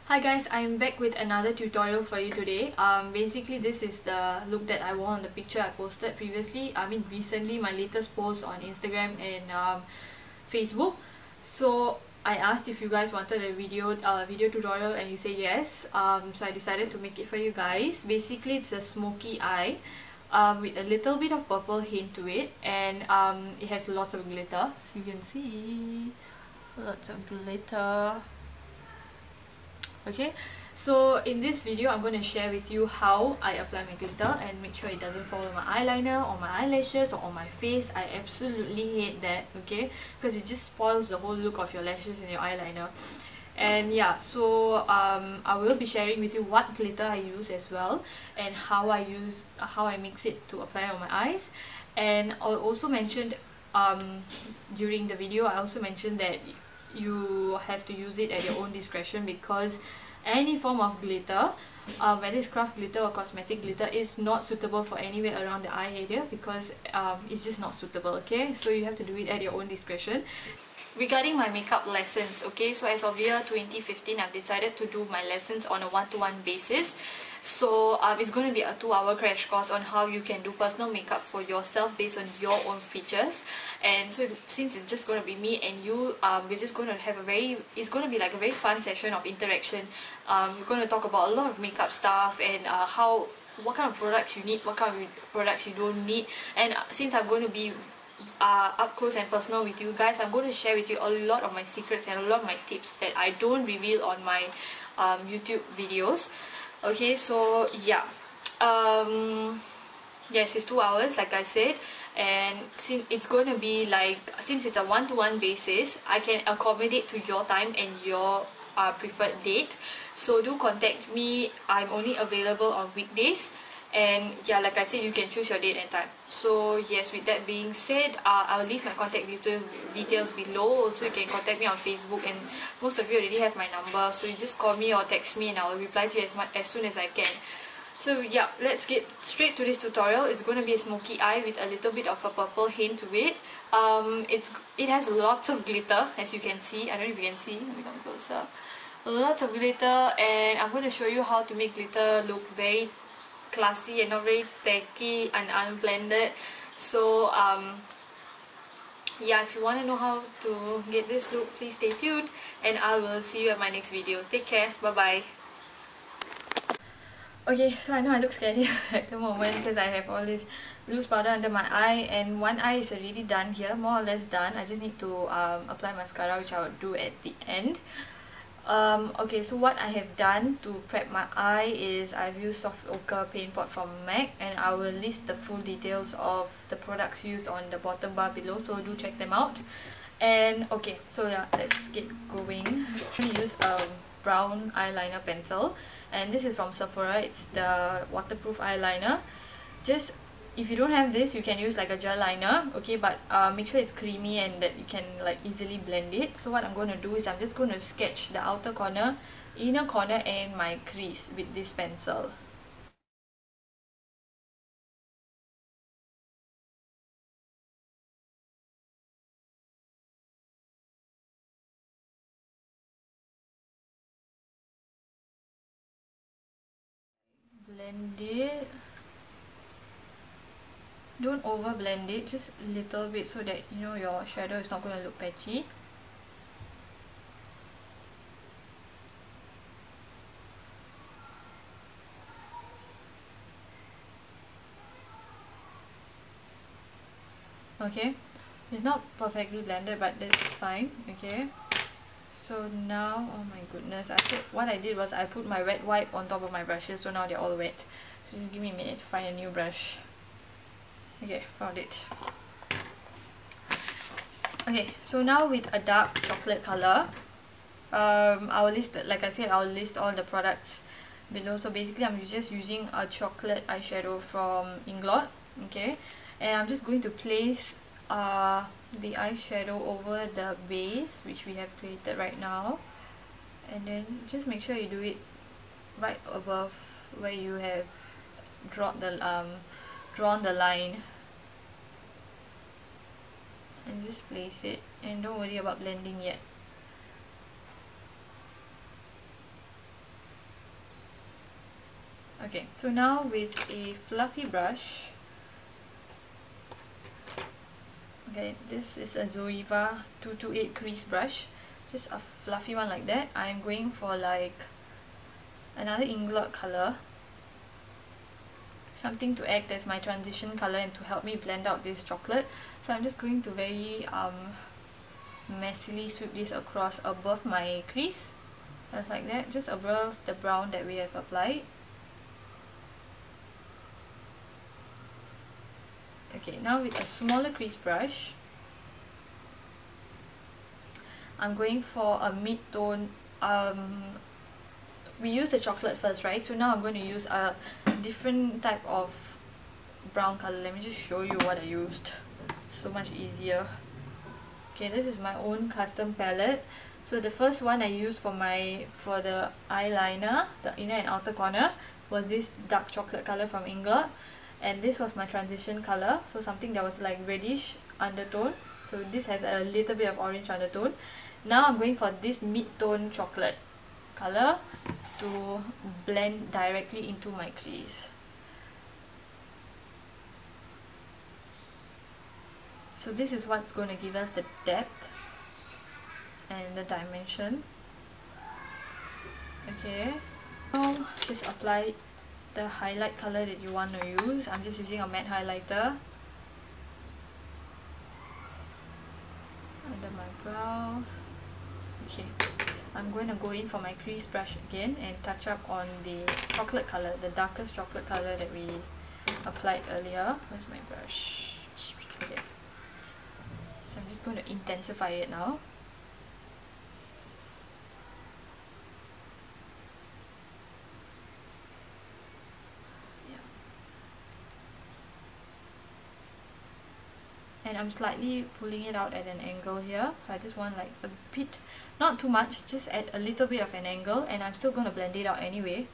Hi guys, I'm back with another tutorial for you today. Basically this is the look that I wore on the picture I posted previously. Recently, my latest post on Instagram and Facebook. So I asked if you guys wanted a video tutorial and you say yes. So I decided to make it for you guys. Basically it's a smoky eye with a little bit of purple hint to it, and it has lots of glitter. So you can see lots of glitter. Okay, so in this video I'm going to share with you how I apply my glitter and make sure it doesn't fall on my eyeliner or my eyelashes or on my face. I absolutely hate that, okay, because it just spoils the whole look of your lashes and your eyeliner. And yeah, so I will be sharing with you what glitter I use as well, and how I mix it to apply on my eyes. And I also mentioned during the video, I also mentioned that you have to use it at your own discretion, because any form of glitter, whether it's craft glitter or cosmetic glitter, is not suitable for anywhere around the eye area, because it's just not suitable, okay? So you have to do it at your own discretion. Regarding my makeup lessons, okay, so as of year 2015, I've decided to do my lessons on a one-to-one basis. So it's going to be a 2-hour crash course on how you can do personal makeup for yourself based on your own features. And so since it's just going to be me and you, we're just going to have it's going to be like a very fun session of interaction. We're going to talk about a lot of makeup stuff and what kind of products you need, what kind of products you don't need. And since I'm going to be up close and personal with you guys, I'm going to share with you a lot of my secrets and a lot of my tips that I don't reveal on my YouTube videos. Okay, so yeah, yes, it's 2 hours like I said, and since it's going to be since it's a one-to-one basis, I can accommodate to your time and your preferred date. So do contact me. I'm only available on weekdays. And yeah, like I said, you can choose your date and time. So yes, with that being said, I'll leave my contact details below. Also, you can contact me on Facebook, and most of you already have my number, so you just call me or text me and I'll reply to you as soon as I can. So yeah, let's get straight to this tutorial. It's going to be a smoky eye with a little bit of a purple hint to it. It has lots of glitter, as you can see. I don't know if you can see. Let me come closer. Lots of glitter, and I'm going to show you how to make glitter look very classy and not very tacky and unblended. So yeah, if you want to know how to get this look, please stay tuned, and I will see you at my next video. Take care. Bye bye. Okay, so I know I look scary at the moment because I have all this loose powder under my eye, and one eye is already done here, more or less done. I just need to apply mascara, which I will do at the end. Okay, so what I have done to prep my eye is I've used soft ochre paint pot from MAC, and I will list the full details of the products used on the bottom bar below, so do check them out. And okay, so yeah, let's get going. I'm going to use a brown eyeliner pencil, and this is from Sephora. It's the waterproof eyeliner. Just if you don't have this, you can use like a gel liner, okay, but make sure it's creamy and that you can like easily blend it. So what I'm going to do is I'm just going to sketch the outer corner, inner corner and my crease with this pencil. Blend it. Don't over blend it, just a little bit, so that you know your shadow is not going to look patchy. Okay, it's not perfectly blended, but that's fine. Okay, so now, oh my goodness, what I did was I put my wet wipe on top of my brushes, so now they're all wet. So just give me a minute to find a new brush. Okay, found it. Okay, so now with a dark chocolate color, I'll list, like I said, I'll list all the products below. So basically I'm just using a chocolate eyeshadow from Inglot, okay, and I'm just going to place the eyeshadow over the base which we have created right now, and then just make sure you do it right above where you have drawn the line, and just place it, and don't worry about blending yet. Okay, so now with a fluffy brush, okay, this is a Zoeva 228 crease brush, just a fluffy one like that. I'm going for like another Inglot color, something to act as my transition color and to help me blend out this chocolate. So I'm just going to very messily sweep this across above my crease, just like that, just above the brown that we have applied. Okay, now with a smaller crease brush, I'm going for a mid-tone. We used the chocolate first, right? So now I'm going to use a different type of brown color. Let me just show you what I used. It's so much easier. Okay, this is my own custom palette. So the first one I used for the eyeliner, the inner and outer corner, was this dark chocolate color from Inglot, and this was my transition color, so something that was like reddish undertone. So this has a little bit of orange undertone. Now I'm going for this mid-tone chocolate color to blend directly into my crease. So this is what's going to give us the depth and the dimension. Okay, now just apply the highlight color that you want to use. I'm just using a matte highlighter under my brows. Okay, I'm going to go in for my crease brush again and touch up on the chocolate color, the darkest chocolate color that we applied earlier. Where's my brush? Okay, so I'm just going to intensify it now. And I'm slightly pulling it out at an angle here, so I just want like a bit, not too much, just at a little bit of an angle, and I'm still going to blend it out anyway.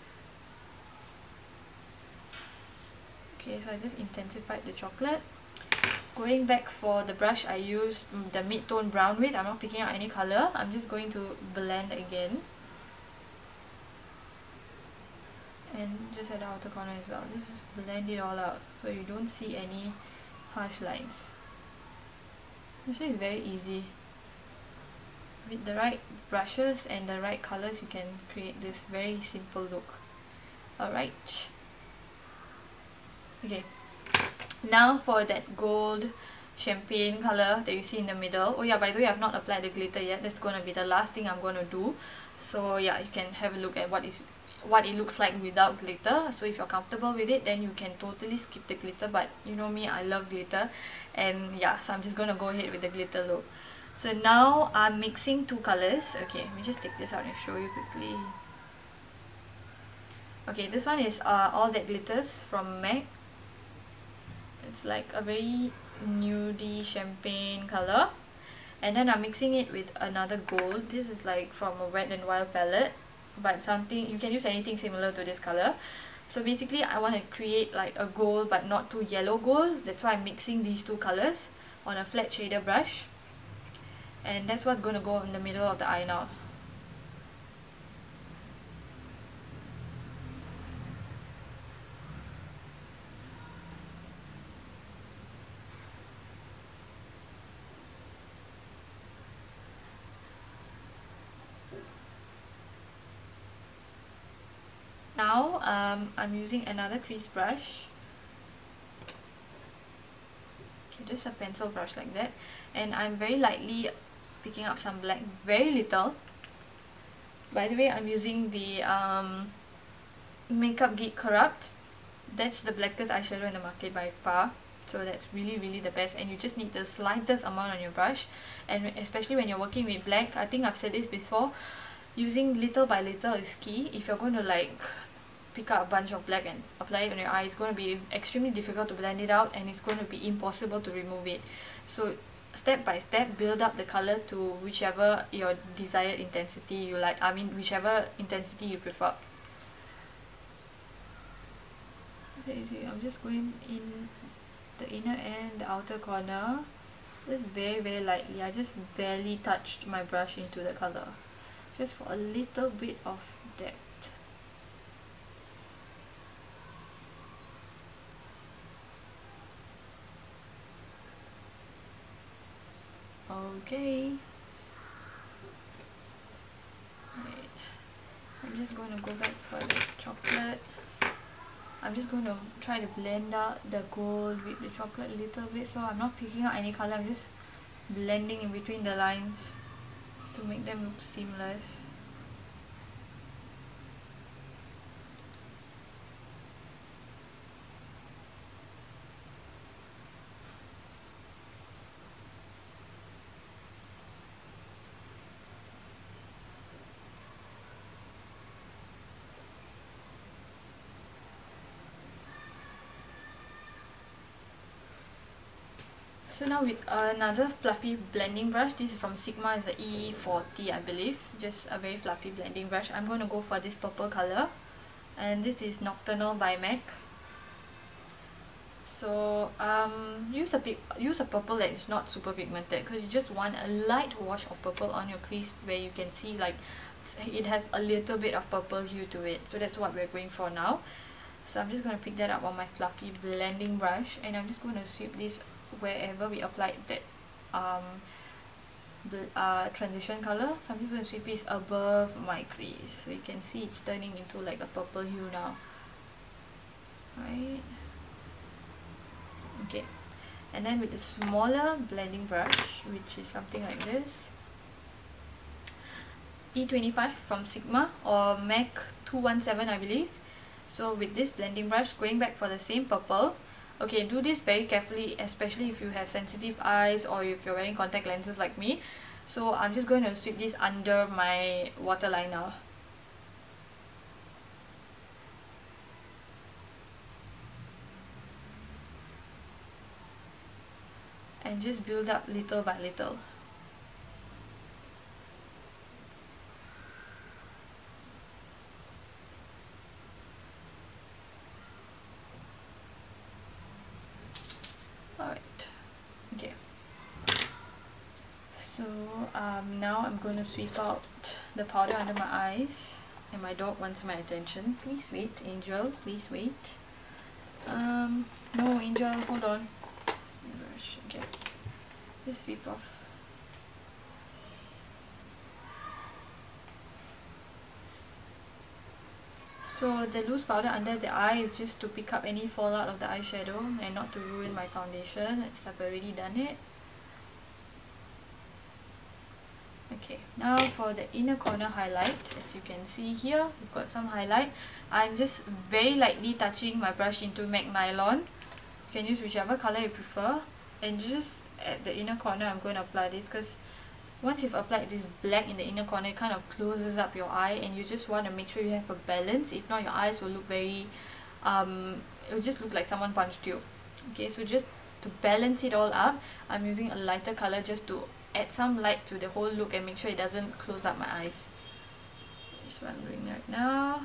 Okay, so I just intensified the chocolate. Going back for the brush I used the mid-tone brown with, I'm not picking out any color, I'm just going to blend again. And just at the outer corner as well, just blend it all out so you don't see any harsh lines. Actually, it's very easy. With the right brushes and the right colors, you can create this very simple look. Alright. Okay. Now for that gold champagne color that you see in the middle. Oh yeah, by the way, I've not applied the glitter yet. That's going to be the last thing I'm going to do. So yeah, you can have a look at what it looks like without glitter. So if you're comfortable with it, then you can totally skip the glitter, but you know me, I love glitter, and yeah, so I'm just gonna go ahead with the glitter look. So now I'm mixing two colors. Okay, let me just take this out and show you quickly. Okay, this one is All That Glitters from MAC. It's like a very nudie champagne color, and then I'm mixing it with another gold. This is like from a Wet n Wild palette, but something, you can use anything similar to this color. So basically I want to create like a gold but not too yellow gold. That's why I'm mixing these two colors on a flat shader brush, and that's what's going to go in the middle of the eye now. Now I'm using another crease brush, okay, just a pencil brush like that, and I'm very lightly picking up some black, very little. By the way, I'm using the Makeup Geek Corrupt. That's the blackest eyeshadow in the market by far, so that's really the best, and you just need the slightest amount on your brush. And especially when you're working with black, I think I've said this before, using little by little is key. If you're going to like pick up a bunch of black and apply it on your eye, it's going to be extremely difficult to blend it out, and it's going to be impossible to remove it. So step by step, build up the color to whichever your desired intensity you like, whichever intensity you prefer. So easy. I'm just going in the inner and the outer corner, just very lightly. I just barely touched my brush into the color, just for a little bit of depth. Okay. Right. I'm just going to go back for the chocolate. I'm just going to try to blend out the gold with the chocolate a little bit, so I'm not picking out any color, I'm just blending in between the lines to make them look seamless. So now with another fluffy blending brush, this is from Sigma, is the E40 I believe, just a very fluffy blending brush. I'm going to go for this purple color, and this is Nocturnelle by MAC. So use a purple that is not super pigmented, because you just want a light wash of purple on your crease where you can see like it has a little bit of purple hue to it. So that's what we're going for now. So I'm just going to pick that up on my fluffy blending brush, and I'm just going to sweep this wherever we applied that transition color. So I'm just going to sweep this above my crease, so you can see it's turning into like a purple hue now, right? Okay, and then with the smaller blending brush, which is something like this, E25 from Sigma or MAC 217 I believe. So with this blending brush, going back for the same purple. Okay, do this very carefully, especially if you have sensitive eyes or if you're wearing contact lenses like me. So I'm just going to sweep this under my waterliner. And just build up little by little. Alright, okay. So now I'm going to sweep out the powder under my eyes, and my dog wants my attention. Please wait, Angel, please wait. No, Angel, hold on. Okay, just sweep off. So the loose powder under the eye is just to pick up any fallout of the eyeshadow and not to ruin my foundation, as I've already done it. Okay, now for the inner corner highlight, as you can see here, we've got some highlight. I'm just very lightly touching my brush into MAC Nylon. You can use whichever color you prefer, and just at the inner corner I'm going to apply this, because once you've applied this black in the inner corner, it kind of closes up your eye, and you just want to make sure you have a balance. If not, your eyes will look very it will just look like someone punched you. Okay, so just to balance it all up, I'm using a lighter color just to add some light to the whole look and make sure it doesn't close up my eyes. That's what I'm doing right now.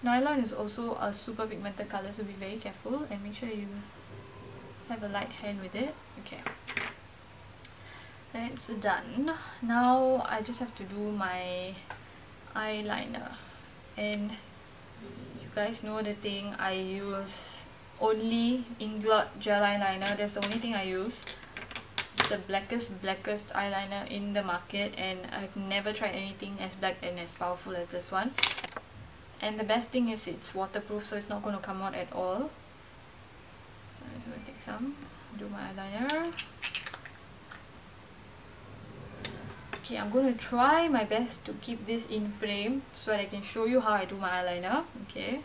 Nylon is also a super pigmented color, so be very careful and make sure you have a light hand with it. Okay, that's done. Now I just have to do my eyeliner, and you guys know the thing, I use only Inglot gel eyeliner. That's the only thing I use. It's the blackest eyeliner in the market, and I've never tried anything as black and as powerful as this one. And the best thing is it's waterproof, so it's not going to come out at all. So I'm just going to take some, do my eyeliner. Okay, I'm going to try my best to keep this in frame so that I can show you how I do my eyeliner. Okay.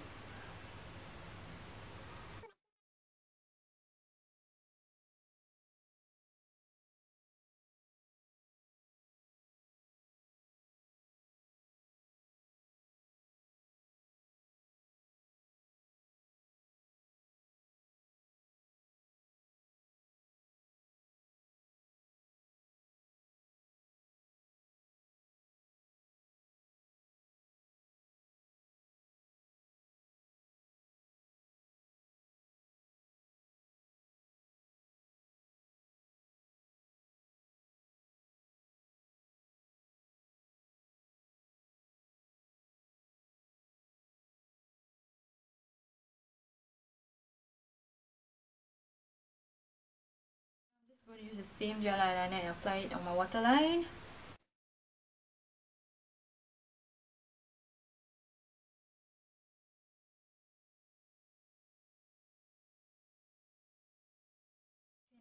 I'm going to use the same gel eyeliner and apply it on my waterline.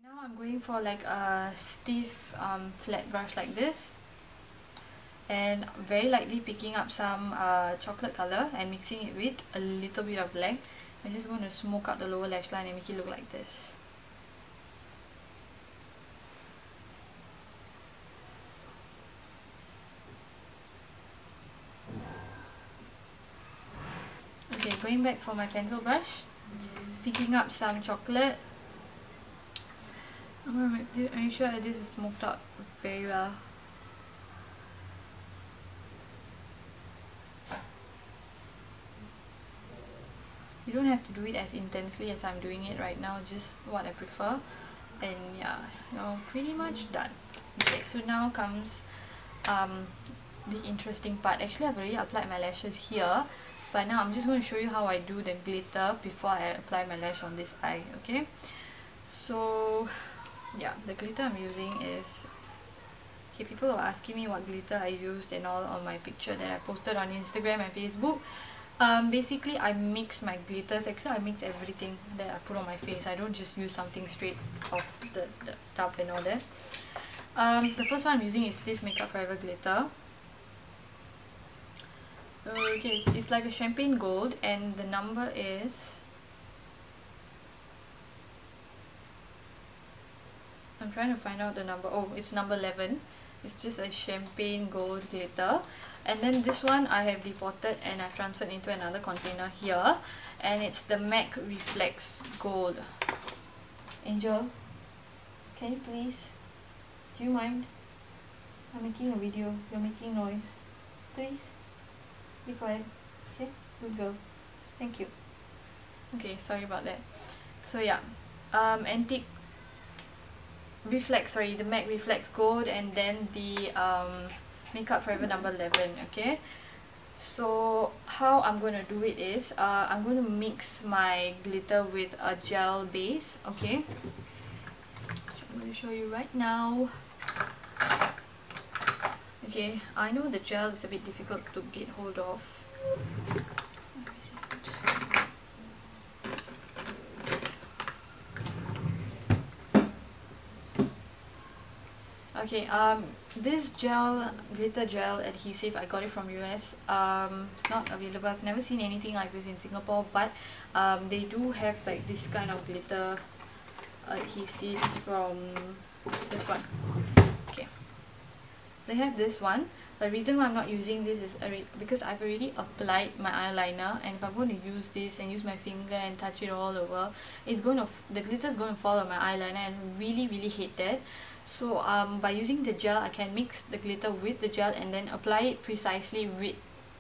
Now I'm going for like a stiff flat brush like this, and very lightly picking up some chocolate color and mixing it with a little bit of black. I'm just going to smoke out the lower lash line and make it look like this. Okay, going back for my pencil brush, picking up some chocolate. I'm going to make sure that this is smoked out very well. You don't have to do it as intensely as I'm doing it right now, it's just what I prefer. And yeah, you're pretty much done. Okay, so now comes the interesting part. Actually, I've already applied my lashes here, but now I'm just going to show you how I do the glitter before I apply my lash on this eye, okay? So yeah, the glitter I'm using is, okay, people are asking me what glitter I used and all on my picture that I posted on Instagram and Facebook. Basically, I mix my glitters. Actually, I mix everything that I put on my face. I don't just use something straight off the tub and all that. The first one I'm using is this Makeup Forever glitter. Okay, it's like a champagne gold, and the number is, I'm trying to find out the number. Oh, it's number 11. It's just a champagne gold glitter. And then this one I have depotted and I've transferred into another container here, and it's the MAC Reflex Gold. Angel, can you please, do you mind? I'm making a video, you're making noise. Please, be quiet. Okay, good girl. Thank you. Okay, sorry about that. So yeah, antique reflex, sorry, the MAC Reflex Gold, and then the Makeup Forever number 11. Okay, so how I'm going to do it is I'm going to mix my glitter with a gel base. Okay, so I'm going to show you right now. Okay, I know the gel is a bit difficult to get hold of. Okay, this glitter gel adhesive, I got it from US. It's not available. I've never seen anything like this in Singapore, but they do have like this kind of glitter adhesives from this one. Okay, they have this one. The reason why I'm not using this is because I've already applied my eyeliner, and if I'm going to use this and use my finger and touch it all over, the glitter is going to fall on my eyeliner, and I really hate that. So by using the gel, I can mix the glitter with the gel and then apply it precisely with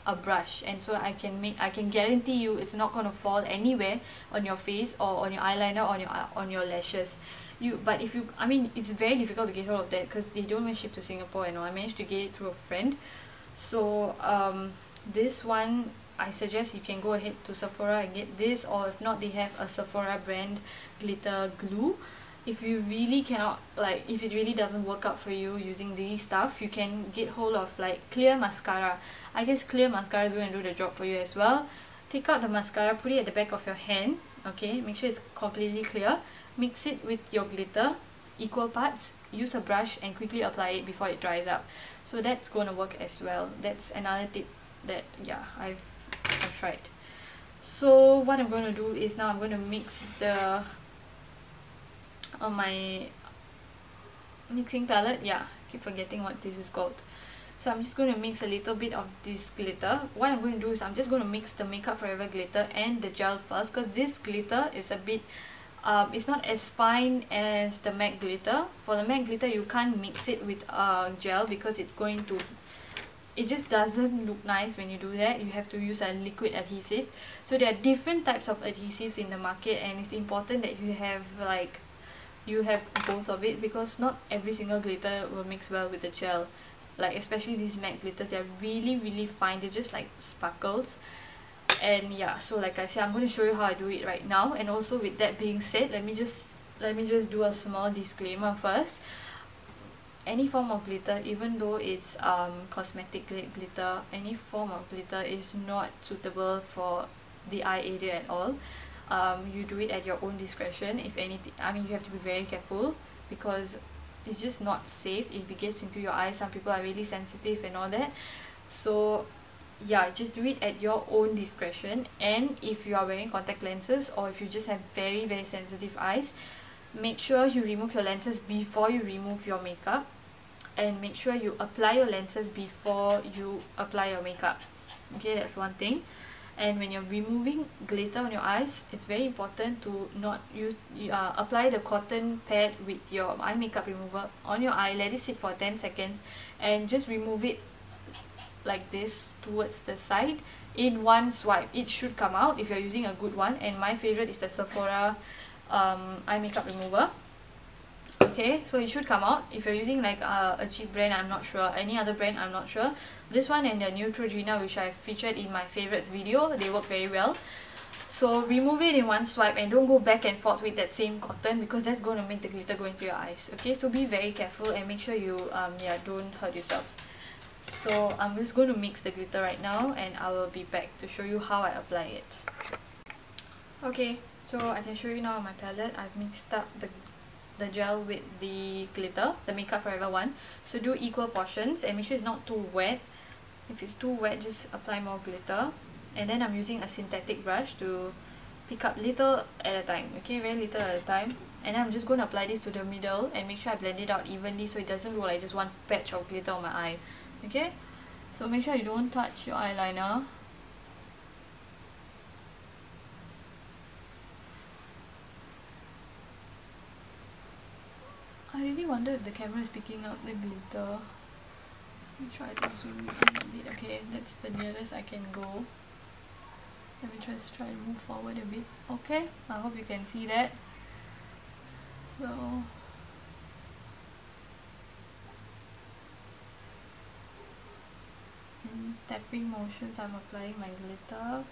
a brush, and so I can guarantee you it's not going to fall anywhere on your face or on your eyeliner or on your lashes. I mean, it's very difficult to get hold of that because they don't even ship to Singapore. I managed to get it through a friend. So this one, I suggest you can go ahead to Sephora and get this, or if not, they have a Sephora brand glitter glue. If you really cannot, like, if it really doesn't work out for you using these stuff, you can get hold of like clear mascara. I guess clear mascara is going to do the job for you as well. Take out the mascara, put it at the back of your hand. Okay, make sure it's completely clear. Mix it with your glitter, equal parts. Use a brush and quickly apply it before it dries up. So that's going to work as well. That's another tip that, yeah, I've tried. So what I'm going to do is now I'm going to mix on my mixing palette. Yeah, I keep forgetting what this is called. So I'm just going to mix a little bit of this glitter. What I'm going to do is I'm just going to mix the Makeup Forever glitter and the gel first, because this glitter is a bit it's not as fine as the MAC glitter. For the MAC glitter, you can't mix it with gel because it just doesn't look nice when you do that. You have to use a liquid adhesive. So there are different types of adhesives in the market, and it's important that you have both of it, because not every single glitter will mix well with the gel. Like especially these MAC glitters, they're really fine. They're just like sparkles. And yeah, so like I said, I'm going to show you how I do it right now. And also, with that being said, let me just let me just do a small disclaimer first. Any form of glitter, even though it's cosmetic grade glitter, any form of glitter is not suitable for the eye area at all. You do it at your own discretion. If anything, I mean, you have to be very careful because it's just not safe if it gets into your eyes. Some people are really sensitive and all that, so yeah, just do it at your own discretion. And if you are wearing contact lenses, or if you just have very sensitive eyes, make sure you remove your lenses before you remove your makeup, and make sure you apply your lenses before you apply your makeup. Okay, that's one thing. And when you're removing glitter on your eyes, it's very important to not use apply the cotton pad with your eye makeup remover on your eye, let it sit for 10 seconds, and just remove it like this towards the side in one swipe. It should come out if you're using a good one, and my favorite is the Sephora eye makeup remover. Okay, so it should come out. If you're using like a cheap brand, I'm not sure, any other brand, I'm not sure. This one and the Neutrogena, which I featured in my favorites video, they work very well. So remove it in one swipe, and don't go back and forth with that same cotton, because that's going to make the glitter go into your eyes. Okay, so be very careful and make sure you yeah, don't hurt yourself. So I'm just going to mix the glitter right now, and I will be back to show you how I apply it. Okay, so I can show you now on my palette. I've mixed up the gel with the glitter, the Makeup Forever one. So do equal portions and make sure it's not too wet. If it's too wet, just apply more glitter. And then I'm using a synthetic brush to pick up little at a time. Okay, very little at a time. And I'm just going to apply this to the middle and make sure I blend it out evenly so it doesn't look like just one patch of glitter on my eye. Okay, so make sure you don't touch your eyeliner. I really wonder if the camera is picking up the glitter. Let me try to zoom in a bit. Okay, that's the nearest I can go. Let me just try to move forward a bit. Okay, I hope you can see that. So in tapping motions, I'm applying my glitter.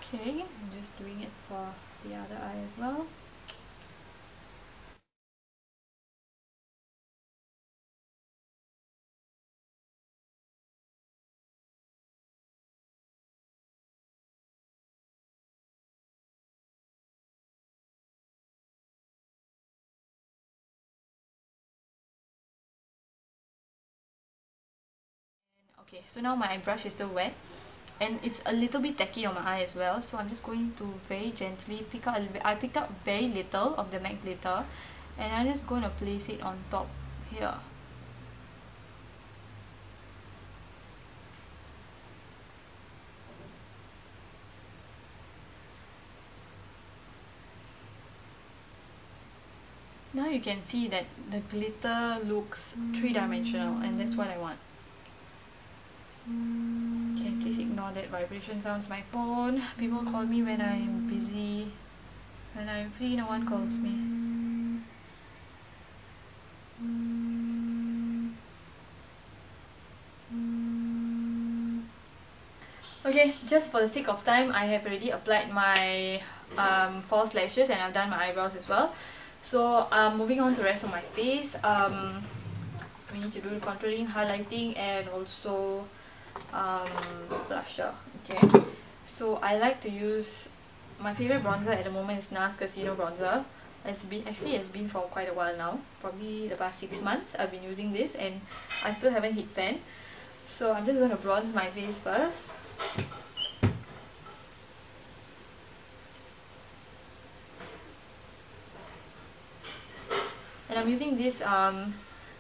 Okay, I'm just doing it for the other eye as well. Okay, so now my brush is still wet and it's a little bit tacky on my eye as well, so I'm just going to very gently pick out a little bit. I picked up very little of the matte glitter and I'm just going to place it on top here. Now you can see that the glitter looks three-dimensional, and that's what I want. Okay, please ignore that vibration sounds. My phone. People call me when I'm busy. When I'm free, no one calls me. Okay, just for the sake of time, I have already applied my false lashes and I've done my eyebrows as well. So moving on to the rest of my face. We need to do contouring, highlighting, and also blusher. Okay, so I like to use my favorite bronzer at the moment is Nars Casino bronzer. It's been for quite a while now, probably the past 6 months I've been using this and I still haven't hit pan. So I'm just going to bronze my face first. And I'm using this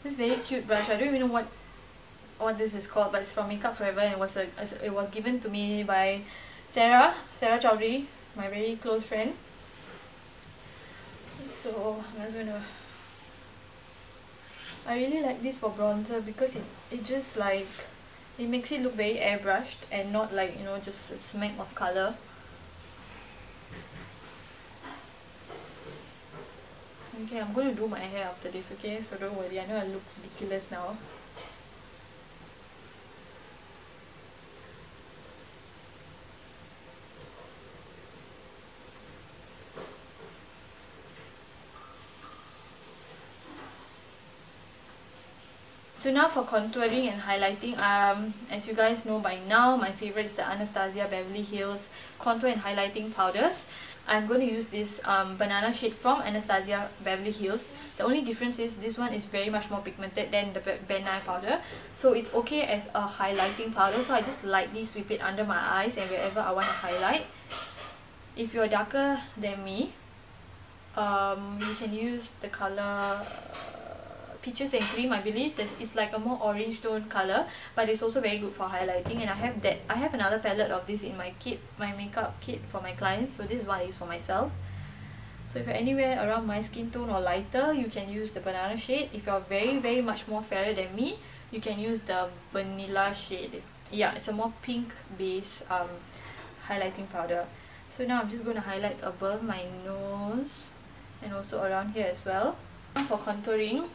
this very cute brush. I don't even know what this is called, but it's from Makeup Forever and it was given to me by Sarah Chowdhury, my very close friend. So I'm just gonna. I really like this for bronzer because it just like it makes it look very airbrushed and not like, you know, just a smack of color. Okay, I'm going to do my hair after this, okay? So don't worry, I know I look ridiculous now. So now for contouring and highlighting, as you guys know by now, my favorite is the Anastasia Beverly Hills contour and highlighting powders. I'm going to use this banana shade from Anastasia Beverly Hills. The only difference is this one is very much more pigmented than the Ben Nye powder. So it's okay as a highlighting powder. So I just lightly sweep it under my eyes and wherever I want to highlight. If you're darker than me, you can use the color Peaches and Cream, I believe. It's like a more orange tone color, but it's also very good for highlighting. And I have another palette of this in my kit, my makeup kit for my clients. So this is what I use for myself. So if you're anywhere around my skin tone or lighter, you can use the banana shade. If you're very much more fairer than me, you can use the vanilla shade. Yeah, it's a more pink base highlighting powder. So now I'm just going to highlight above my nose and also around here as well. For contouring,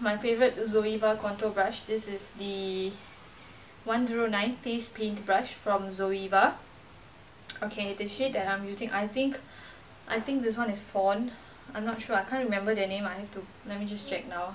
my favorite Zoeva contour brush. This is the 109 face paint brush from Zoeva. Okay, the shade that I'm using, I think this one is Fawn. I'm not sure, I can't remember the name. Let me just check now.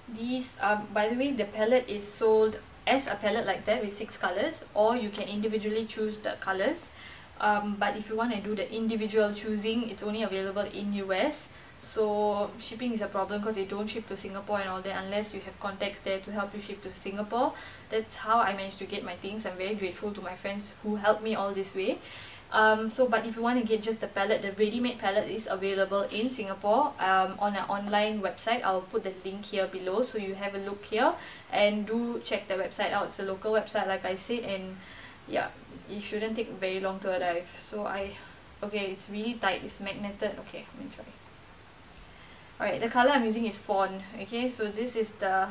These by the way, the palette is sold as a palette like that with 6 colors, or you can individually choose the colors. But if you want to do the individual choosing, it's only available in US. So shipping is a problem because they don't ship to Singapore and all that unless you have contacts there to help you ship to Singapore. That's how I managed to get my things. I'm very grateful to my friends who helped me all this way. But if you want to get just the palette, the ready-made palette is available in Singapore on an online website. I'll put the link here below, so you have a look here and do check the website out. It's a local website like I said, and yeah, it shouldn't take very long to arrive. So okay, it's really tight, it's magneted. Okay, let me try. Alright, the color I'm using is Fawn. Okay, so this is the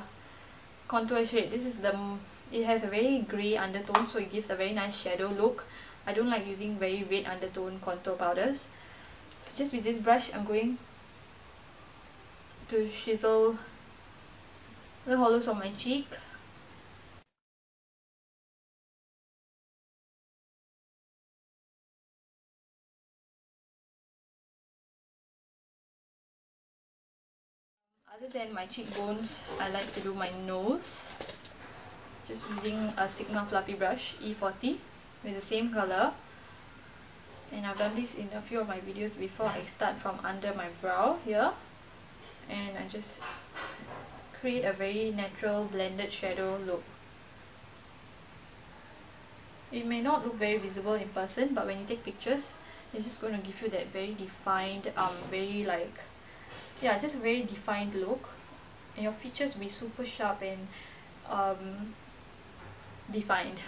contour shade. It has a very grey undertone, so it gives a very nice shadow look. I don't like using very red undertone contour powders. So just with this brush, I'm going to chisel the hollows of my cheek. Other than my cheekbones, I like to do my nose. Just using a Sigma fluffy brush, E40, with the same color. And I've done this in a few of my videos before. I start from under my brow here, and I just create a very natural blended shadow look. It may not look very visible in person, but when you take pictures, it's just going to give you that very defined, just a very defined look, and your features will be super sharp and defined.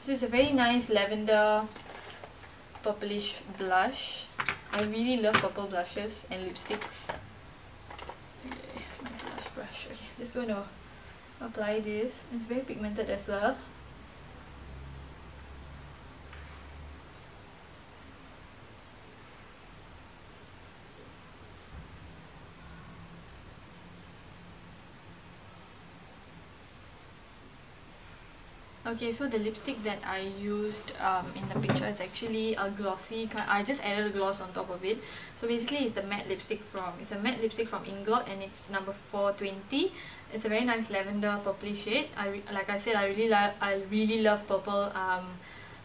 So it's a very nice lavender purplish blush. I really love purple blushes and lipsticks. Okay, here's my blush brush. Okay, I'm just going to apply this. It's very pigmented as well. Okay, so the lipstick that I used in the picture is actually a glossy. I just added a gloss on top of it. So basically, it's a matte lipstick from Inglot, and it's number 420. It's a very nice lavender purpley shade. Like I said, I really love purple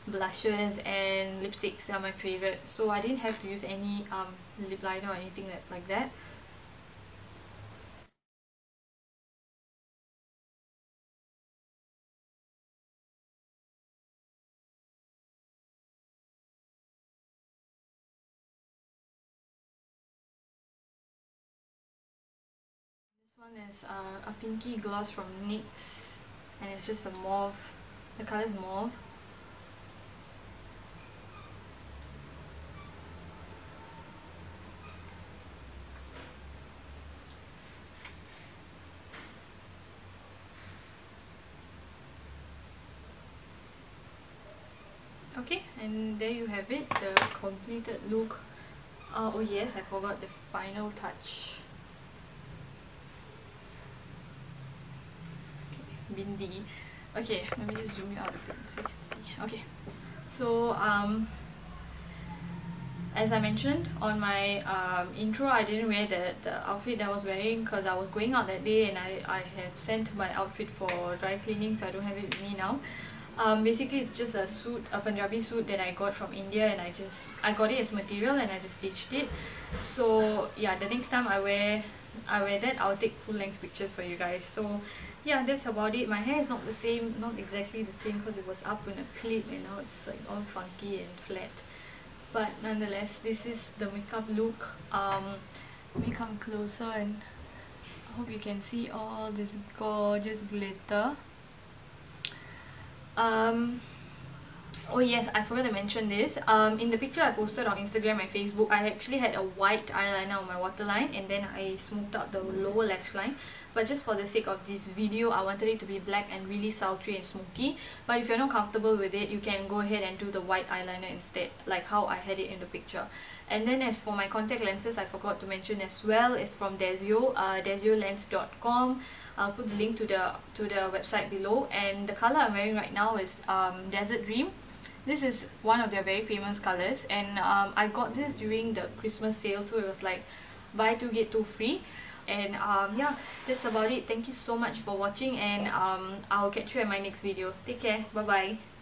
blushes and lipsticks. They are my favorite. So I didn't have to use any lip liner or anything like that. This one is a pinky gloss from NYX, and it's just a mauve. The color is mauve. Okay, and there you have it, the completed look. Oh yes, I forgot the final touch. Okay, bindi. Okay, let me just zoom you out a bit so you can see. Okay, so as I mentioned on my intro, I didn't wear the outfit that I was wearing because I was going out that day, and I have sent my outfit for dry cleaning, so I don't have it with me now. Basically it's just a suit, a Punjabi suit that I got from India, and I got it as material and I just stitched it. So yeah, the next time I wear that, I'll take full length pictures for you guys. So yeah, that's about it. My hair is not the same, not exactly the same, because it was up in a clip and now it's like all funky and flat. But nonetheless, this is the makeup look. Let me come closer and I hope you can see all this gorgeous glitter. Oh yes, I forgot to mention this. In the picture I posted on Instagram and Facebook, I actually had a white eyeliner on my waterline, and then I smoked out the lower lash line. But just for the sake of this video, I wanted it to be black and really sultry and smoky. But if you're not comfortable with it, you can go ahead and do the white eyeliner instead, like how I had it in the picture. And then as for my contact lenses, I forgot to mention as well, it's from Desio, desiolens.com. I'll put the link to the website below. And the color I'm wearing right now is Desert Dream. This is one of their very famous colors, and I got this during the Christmas sale, so it was like buy 2 get 2 free. And yeah, that's about it. Thank you so much for watching, and I'll catch you in my next video. Take care. Bye bye.